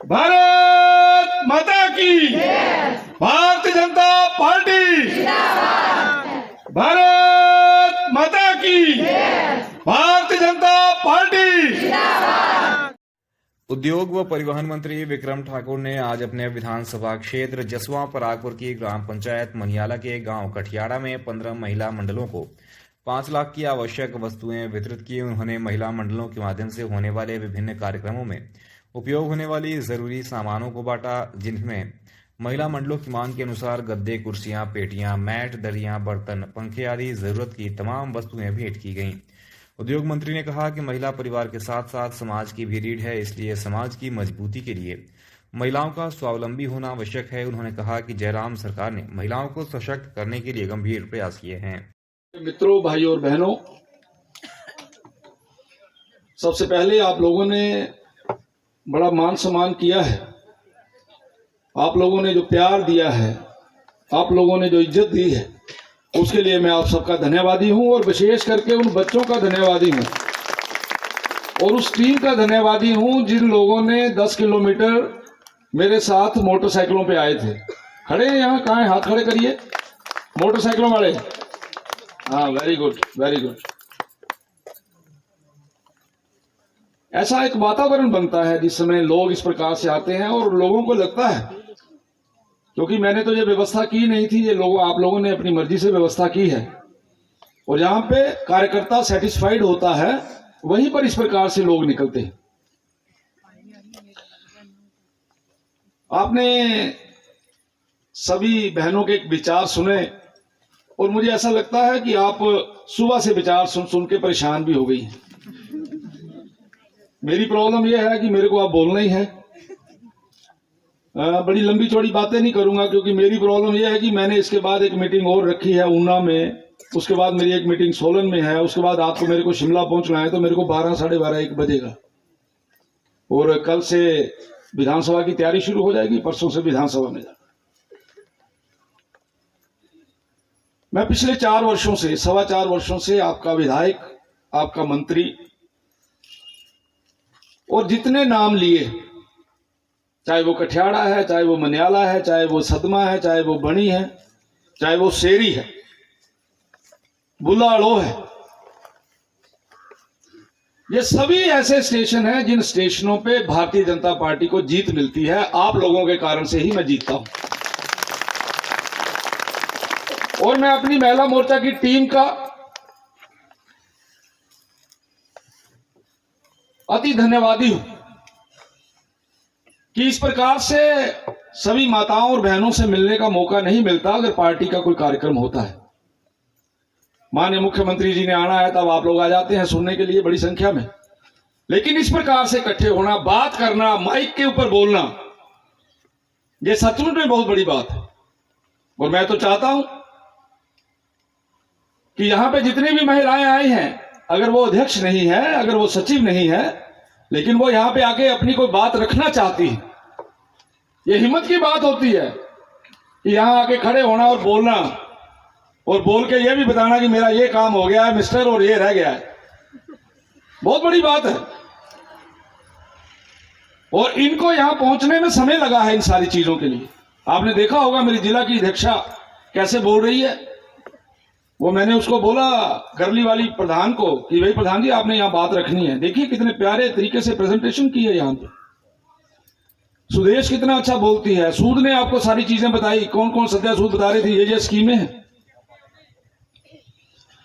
भारत माता की, भारतीय जनता पार्टी, भारत माता की, भारतीय जनता पार्टी। उद्योग व परिवहन मंत्री विक्रम ठाकुर ने आज अपने विधानसभा क्षेत्र जसवा परागपुर की ग्राम पंचायत मनियाला के गांव कठियाड़ा में 15 महिला मंडलों को 5 लाख की आवश्यक वस्तुएं वितरित की। उन्होंने महिला मंडलों के माध्यम से होने वाले विभिन्न कार्यक्रमों में उपयोग होने वाली जरूरी सामानों को बांटा, जिनमें महिला मंडलों की मांग के अनुसार गद्दे, कुर्सियां, पेटियां, मैट, दरियां, बर्तन, पंखे आदि जरूरत की तमाम वस्तुएं भेंट की गईं। उद्योग मंत्री ने कहा कि महिला परिवार के साथ साथ समाज की भी रीढ़ है, इसलिए समाज की मजबूती के लिए महिलाओं का स्वावलंबी होना आवश्यक है। उन्होंने कहा कि जयराम सरकार ने महिलाओं को सशक्त करने के लिए गंभीर प्रयास किए हैं। मित्रों, भाइयों और बहनों, सबसे पहले आप लोगों ने बड़ा मान सम्मान किया है, आप लोगों ने जो प्यार दिया है, आप लोगों ने जो इज्जत दी है, उसके लिए मैं आप सबका धन्यवादी हूं और विशेष करके उन बच्चों का धन्यवादी हूं और उस टीम का धन्यवादी हूं जिन लोगों ने 10 किलोमीटर मेरे साथ मोटरसाइकिलों पे आए थे। खड़े हैं यहाँ, कहाँ है? हाथ खड़े करिए, मोटरसाइकिलों वाले। हाँ, वेरी गुड, वेरी गुड। ऐसा एक वातावरण बनता है जिस समय लोग इस प्रकार से आते हैं और लोगों को लगता है, क्योंकि मैंने तो ये व्यवस्था की नहीं थी, ये आप लोगों ने अपनी मर्जी से व्यवस्था की है और जहां पे कार्यकर्ता सेटिस्फाइड होता है वहीं पर इस प्रकार से लोग निकलते हैं। आपने सभी बहनों के विचार सुने और मुझे ऐसा लगता है कि आप सुबह से विचार सुन के परेशान भी हो गई हैं। मेरी प्रॉब्लम यह है कि मेरे को आप बोलना ही है। बड़ी लंबी चौड़ी बातें नहीं करूंगा, क्योंकि मेरी प्रॉब्लम यह है कि मैंने इसके बाद एक मीटिंग और रखी है ऊना में, उसके बाद मेरी एक मीटिंग सोलन में है, उसके बाद रात को मेरे को शिमला पहुंचना है, तो मेरे को 12, साढ़े 12, 1 बजेगा और कल से विधानसभा की तैयारी शुरू हो जाएगी, परसों से विधानसभा में जाना। मैं पिछले 4 वर्षों से, 4.25 वर्षों से आपका विधायक, आपका मंत्री और जितने नाम लिए, चाहे वो कठियाड़ा है, चाहे वो मनियाला है, चाहे वो सदमा है, चाहे वो बणी है, चाहे वो शेरी है, बुलाड़ो है, ये सभी ऐसे स्टेशन हैं जिन स्टेशनों पे भारतीय जनता पार्टी को जीत मिलती है। आप लोगों के कारण से ही मैं जीतता हूं और मैं अपनी महिला मोर्चा की टीम का अति धन्यवादी हूं कि इस प्रकार से सभी माताओं और बहनों से मिलने का मौका नहीं मिलता अगर पार्टी का कोई कार्यक्रम होता है। माननीय मुख्यमंत्री जी ने आना है तब आप लोग आ जाते हैं सुनने के लिए बड़ी संख्या में, लेकिन इस प्रकार से इकट्ठे होना, बात करना, माइक के ऊपर बोलना, यह सचमुच में बहुत बड़ी बात है। और मैं तो चाहता हूं कि यहां पे जितनी भी महिलाएं आई हैं, अगर वो अध्यक्ष नहीं है, अगर वो सचिव नहीं है, लेकिन वो यहां पे आके अपनी कोई बात रखना चाहती है, ये हिम्मत की बात होती है कि यहां आके खड़े होना और बोलना और बोल के ये भी बताना कि मेरा ये काम हो गया है मिस्टर और ये रह गया है, बहुत बड़ी बात है। और इनको यहां पहुंचने में समय लगा है इन सारी चीजों के लिए। आपने देखा होगा मेरी जिला की अध्यक्षा कैसे बोल रही है, वो मैंने उसको बोला करली वाली प्रधान को कि भाई प्रधान जी आपने यहां बात रखनी है। देखिए कितने प्यारे तरीके से प्रेजेंटेशन की है यहां पे। सुदेश कितना अच्छा बोलती है, सूद ने आपको सारी चीजें बताई, कौन कौन सद्या सूद बता रही थी, ये स्कीमें हैं।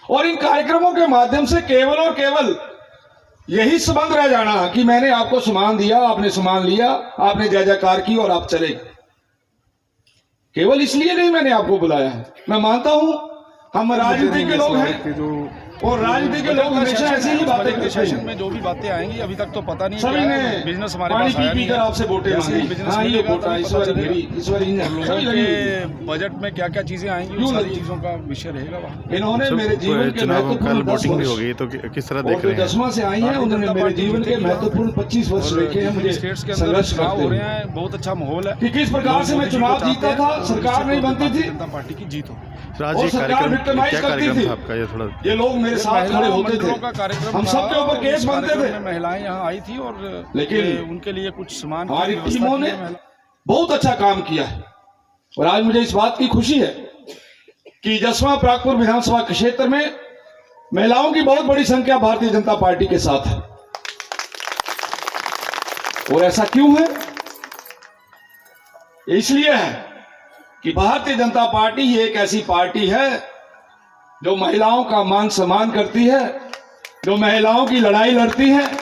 और इन कार्यक्रमों के माध्यम से केवल और केवल यही संबंध रह जाना कि मैंने आपको सम्मान दिया, आपने सम्मान लिया, आपने जय जयकार की और आप चले गए। केवल इसलिए नहीं मैंने आपको बुलाया है। मैं मानता हूं हम राजनीति के लोग हैं और राजनीति के लोग हमेशा ऐसी ही बातें करते हैं। सेशन में जो भी बातें आएंगी अभी तक तो पता नहीं, सभी ने बिजनेस हमारे पानी पास आया पी कर आपसे वोटें मांगी। हाँ, ये वोट इस बार बजट में क्या क्या चीजें आएंगी, उन सारी चीजों का विषय रहेगा वहाँ। इन्होंने मेरे जीवन के महत्वपूर्ण वोटिंग भी हो गई, तो किस तरह देख रहे हैं? जसमा से आई हैं, उन्होंने मेरे जीवन के महत्वपूर्ण 25 वर्ष देखे हैं। मुझे स्टेट्स के अंदर चुनाव हो रहे हैं, बहुत अच्छा माहौल है कि किस प्रकार से मैं चुनाव जीता था, सरकार नहीं बनती थी, जनता पार्टी की जीत हो। राज, ये कार्यक्रम क्या कार्यक्रम था आपका? ये थोड़ा ये लोग मेरे साथ खड़े होते मंडलों थे, का कार्यक्रम हम था सबके ऊपर और केस उस बनते कार्यक्रम थे, में महिलाएं यहाँ आई थी और लेकिन उनके लिए कुछ सामान की हमारी व्यवस्था टीमों की ने है महिला- बहुत अच्छा काम किया है। और आज मुझे इस बात की खुशी है कि जसवां परागपुर विधानसभा क्षेत्र में महिलाओं की बहुत बड़ी संख्या भारतीय जनता पार्टी के साथ है। और ऐसा क्यों है? इसलिए है कि भारतीय जनता पार्टी ही एक ऐसी पार्टी है जो महिलाओं का मान सम्मान करती है, जो महिलाओं की लड़ाई लड़ती है,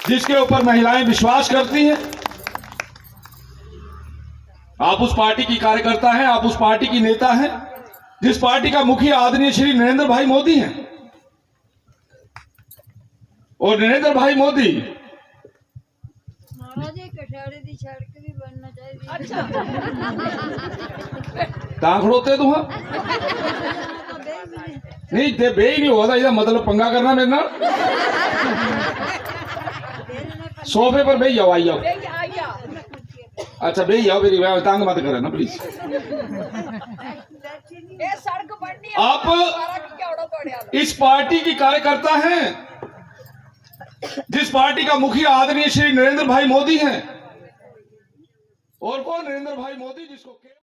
जिसके ऊपर महिलाएं विश्वास करती हैं। आप उस पार्टी की कार्यकर्ता हैं, आप उस पार्टी की नेता हैं, जिस पार्टी का मुखिया आदरणीय श्री नरेंद्र भाई मोदी हैं। और नरेंद्र भाई मोदी महाराज ये कठियारे दी सड़क भी बनना चाहिए। अच्छा कहां खड़ोते तुम? नहीं ते बे ही नहीं होता, इसका मतलब पंगा करना मेरे नाल। सोफे पर बे जाओ, आई जाओ। अच्छा बे जाओ, मेरी तंग मत करे ना प्लीज। आप इस पार्टी की कार्यकर्ता हैं, जिस पार्टी का मुखिया आदरणीय श्री नरेंद्र भाई मोदी हैं। और कौन नरेंद्र भाई मोदी, जिसको